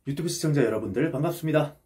유튜브 시청자 여러분들 반갑습니다.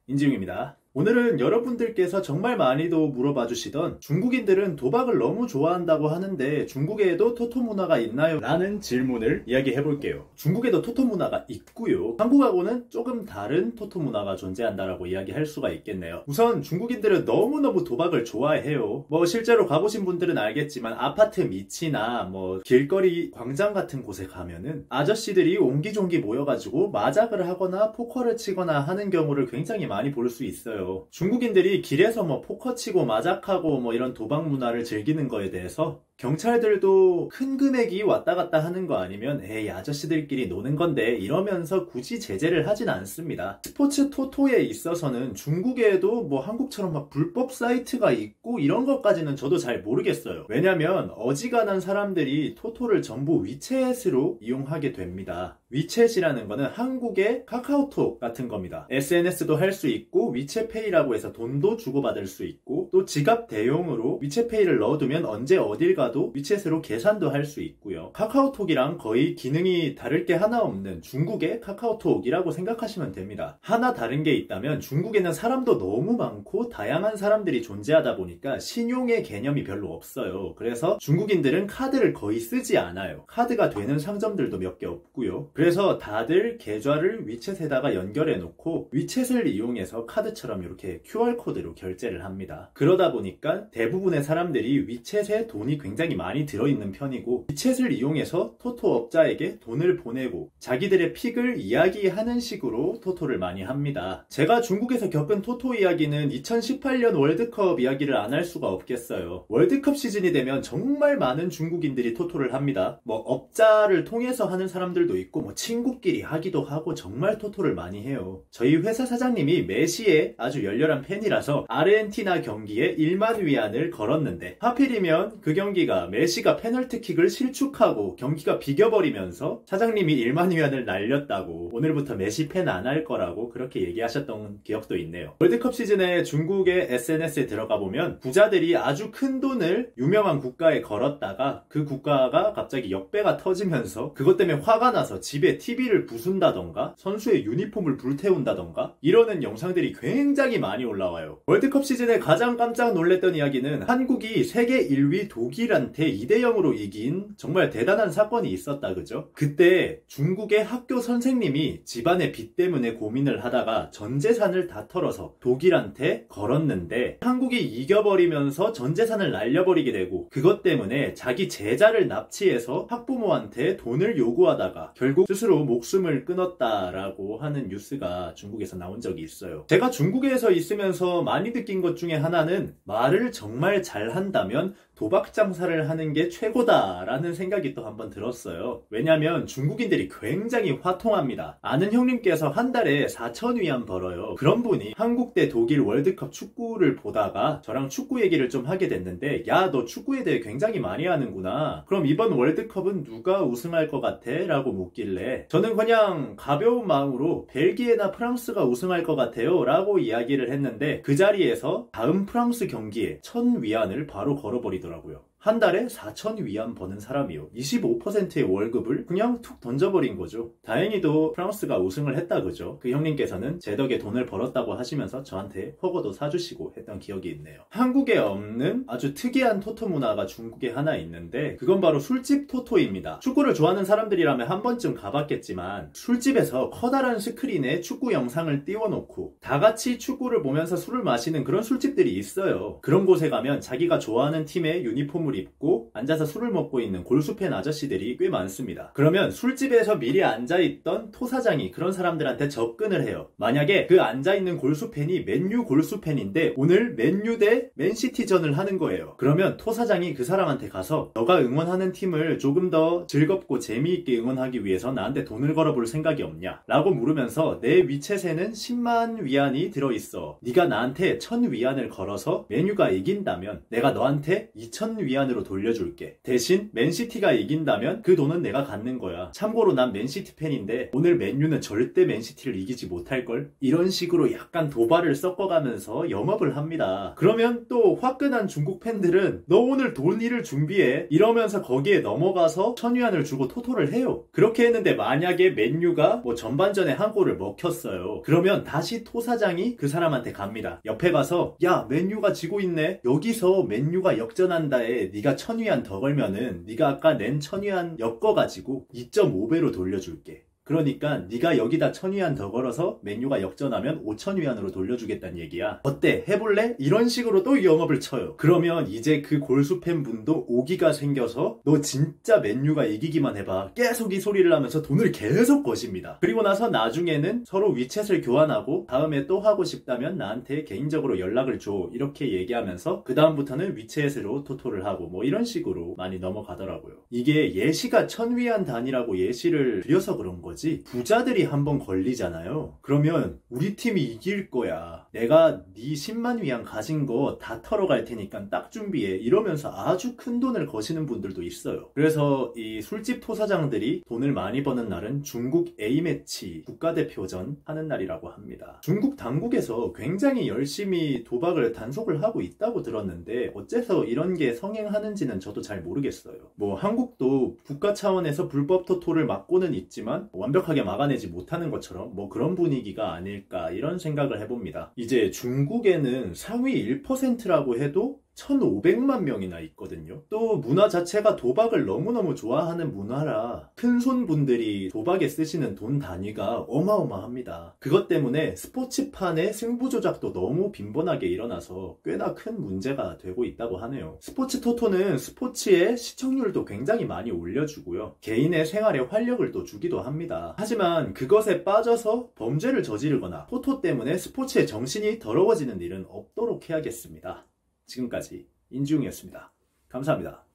인지웅입니다. 오늘은 여러분들께서 정말 많이도 물어봐 주시던 중국인들은 도박을 너무 좋아한다고 하는데 중국에도 토토 문화가 있나요? 라는 질문을 이야기해 볼게요. 중국에도 토토 문화가 있고요. 한국하고는 조금 다른 토토 문화가 존재한다라고 이야기할 수가 있겠네요. 우선 중국인들은 너무너무 도박을 좋아해요. 실제로 가보신 분들은 알겠지만 아파트 밑이나 길거리 광장 같은 곳에 가면은 아저씨들이 옹기종기 모여가지고 마작을 하거나 포커를 치거나 하는 경우를 굉장히 많이 볼 수 있어요. 중국인들이 길에서 포커 치고 마작하고 이런 도박 문화를 즐기는 거에 대해서 경찰들도 큰 금액이 왔다 갔다 하는 거 아니면 에이 아저씨들끼리 노는 건데 이러면서 굳이 제재를 하진 않습니다. 스포츠 토토에 있어서는 중국에도 한국처럼 불법 사이트가 있고 이런 것까지는 저도 잘 모르겠어요. 왜냐면 어지간한 사람들이 토토를 전부 위챗으로 이용하게 됩니다. 위챗이라는 거는 한국의 카카오톡 같은 겁니다. SNS도 할 수 있고 위챗페이라고 해서 돈도 주고받을 수 있고 또 지갑 대용으로 위챗페이를 넣어두면 언제 어딜 가도 위챗으로 계산도 할 수 있고요. 카카오톡이랑 거의 기능이 다를 게 하나 없는 중국의 카카오톡이라고 생각하시면 됩니다. 하나 다른 게 있다면 중국에는 사람도 너무 많고 다양한 사람들이 존재하다 보니까 신용의 개념이 별로 없어요. 그래서 중국인들은 카드를 거의 쓰지 않아요. 카드가 되는 상점들도 몇 개 없고요. 그래서 다들 계좌를 위챗에다가 연결해 놓고 위챗을 이용해서 카드처럼 이렇게 QR코드로 결제를 합니다. 그러다 보니까 대부분의 사람들이 위챗에 돈이 굉장히 많이 들어있는 편이고 위챗을 이용해서 토토 업자에게 돈을 보내고 자기들의 픽을 이야기하는 식으로 토토를 많이 합니다. 제가 중국에서 겪은 토토 이야기는 2018년 월드컵 이야기를 안 할 수가 없겠어요. 월드컵 시즌이 되면 정말 많은 중국인들이 토토를 합니다. 업자를 통해서 하는 사람들도 있고 친구끼리 하기도 하고 정말 토토를 많이 해요. 저희 회사 사장님이 메시의 아주 열렬한 팬이라서 아르헨티나 경기에 1만 위안을 걸었는데 하필이면 그 경기가 메시가 페널티킥을 실축하고 경기가 비겨버리면서 사장님이 1만 위안을 날렸다고 오늘부터 메시 팬 안 할 거라고 그렇게 얘기하셨던 기억도 있네요. 월드컵 시즌에 중국의 SNS에 들어가 보면 부자들이 아주 큰 돈을 유명한 국가에 걸었다가 그 국가가 갑자기 역배가 터지면서 그것 때문에 화가 나서 집에 TV를 부순다던가 선수의 유니폼을 불태운다던가 이러는 영상들이 굉장히 많이 올라와요. 월드컵 시즌에 가장 깜짝 놀랐던 이야기는 한국이 세계 1위 독일한테 2대0으로 이긴 정말 대단한 사건이 있었다 그죠? 그때 중국의 학교 선생님이 집안의 빚 때문에 고민을 하다가 전 재산을 다 털어서 독일한테 걸었는데 한국이 이겨버리면서 전 재산을 날려버리게 되고 그것 때문에 자기 제자를 납치해서 학부모한테 돈을 요구하다가 결국 스스로 목숨을 끊었다라고 하는 뉴스가 중국에서 나온 적이 있어요. 제가 중국에서 있으면서 많이 느낀 것 중에 하나는 말을 정말 잘한다면 도박 장사를 하는 게 최고다라는 생각이 또 한번 들었어요. 왜냐면 중국인들이 굉장히 화통합니다. 아는 형님께서 한 달에 4,000위안 벌어요. 그런 분이 한국 대 독일 월드컵 축구를 보다가 저랑 축구 얘기를 좀 하게 됐는데 야, 너 축구에 대해 굉장히 많이 하는구나. 그럼 이번 월드컵은 누가 우승할 것 같아? 라고 묻길래 저는 그냥 가벼운 마음으로 벨기에나 프랑스가 우승할 것 같아요 라고 이야기를 했는데 그 자리에서 다음 프랑스 경기에 1,000위안을 바로 걸어버리더라고요. 한 달에 4,000위안 버는 사람이요. 25%의 월급을 그냥 툭 던져버린 거죠. 다행히도 프랑스가 우승을 했다 그죠? 그 형님께서는 제 덕에 돈을 벌었다고 하시면서 저한테 허거도 사주시고 했던 기억이 있네요. 한국에 없는 아주 특이한 토토 문화가 중국에 하나 있는데 그건 바로 술집 토토입니다. 축구를 좋아하는 사람들이라면 한 번쯤 가봤겠지만 술집에서 커다란 스크린에 축구 영상을 띄워놓고 다 같이 축구를 보면서 술을 마시는 그런 술집들이 있어요. 그런 곳에 가면 자기가 좋아하는 팀의 유니폼을 입고 앉아서 술을 먹고 있는 골수팬 아저씨들이 꽤 많습니다. 그러면 술집에서 미리 앉아있던 토사장이 그런 사람들한테 접근을 해요. 만약에 그 앉아있는 골수팬이 맨유 골수팬인데 오늘 맨유 대 맨시티전을 하는 거예요. 그러면 토사장이 그 사람한테 가서 너가 응원하는 팀을 조금 더 즐겁고 재미있게 응원하기 위해서 나한테 돈을 걸어볼 생각이 없냐? 라고 물으면서 내 위챗에는 10만 위안이 들어있어. 네가 나한테 1,000위안을 걸어서 맨유가 이긴다면 내가 너한테 2,000위안 천위안으로 돌려줄게. 대신 맨시티가 이긴다면 그 돈은 내가 갖는 거야. 참고로 난 맨시티 팬인데 오늘 맨유는 절대 맨시티를 이기지 못할걸? 이런 식으로 약간 도발을 섞어가면서 영업을 합니다. 그러면 또 화끈한 중국 팬들은 너 오늘 돈일을 준비해 이러면서 거기에 넘어가서 천위안을 주고 토토를 해요. 그렇게 했는데 만약에 맨유가 뭐 전반전에 한 골을 먹혔어요. 그러면 다시 토 사장이 그 사람한테 갑니다. 옆에 가서 야 맨유가 지고 있네. 여기서 맨유가 역전한다에 네가 천위안 더 걸면은 네가 아까 낸 천위안 엮어가지고 2.5배로 돌려줄게. 그러니까 네가 여기다 천위안 더 걸어서 맨유가 역전하면 5천위안으로 돌려주겠다는 얘기야. 어때? 해볼래? 이런 식으로 또 영업을 쳐요. 그러면 이제 그 골수 팬분도 오기가 생겨서 너 진짜 맨유가 이기기만 해봐. 계속 이 소리를 하면서 돈을 계속 거십니다. 그리고 나서 나중에는 서로 위챗을 교환하고 다음에 또 하고 싶다면 나한테 개인적으로 연락을 줘. 이렇게 얘기하면서 그 다음부터는 위챗으로 토토를 하고 뭐 이런 식으로 많이 넘어가더라고요. 이게 예시가 천위안 단위라고 예시를 드려서 그런 거지. 부자들이 한번 걸리잖아요. 그러면 우리 팀이 이길 거야. 내가 네 10만 위안 가진 거 다 털어갈 테니까 딱 준비해. 이러면서 아주 큰 돈을 거시는 분들도 있어요. 그래서 이 술집 토사장들이 돈을 많이 버는 날은 중국 A매치 국가대표전 하는 날이라고 합니다. 중국 당국에서 굉장히 열심히 도박을 단속을 하고 있다고 들었는데 어째서 이런 게 성행하는지는 저도 잘 모르겠어요. 뭐 한국도 국가 차원에서 불법 토토를 막고는 있지만 완벽하게 막아내지 못하는 것처럼 뭐 그런 분위기가 아닐까 이런 생각을 해봅니다. 이제 중국에는 상위 1%라고 해도 1,500만 명이나 있거든요. 또 문화 자체가 도박을 너무너무 좋아하는 문화라 큰손분들이 도박에 쓰시는 돈 단위가 어마어마합니다. 그것 때문에 스포츠판의 승부 조작도 너무 빈번하게 일어나서 꽤나 큰 문제가 되고 있다고 하네요. 스포츠 토토는 스포츠의 시청률도 굉장히 많이 올려주고요. 개인의 생활에 활력을 또 주기도 합니다. 하지만 그것에 빠져서 범죄를 저지르거나 토토 때문에 스포츠의 정신이 더러워지는 일은 없도록 해야겠습니다. 지금까지 인지웅이었습니다. 감사합니다.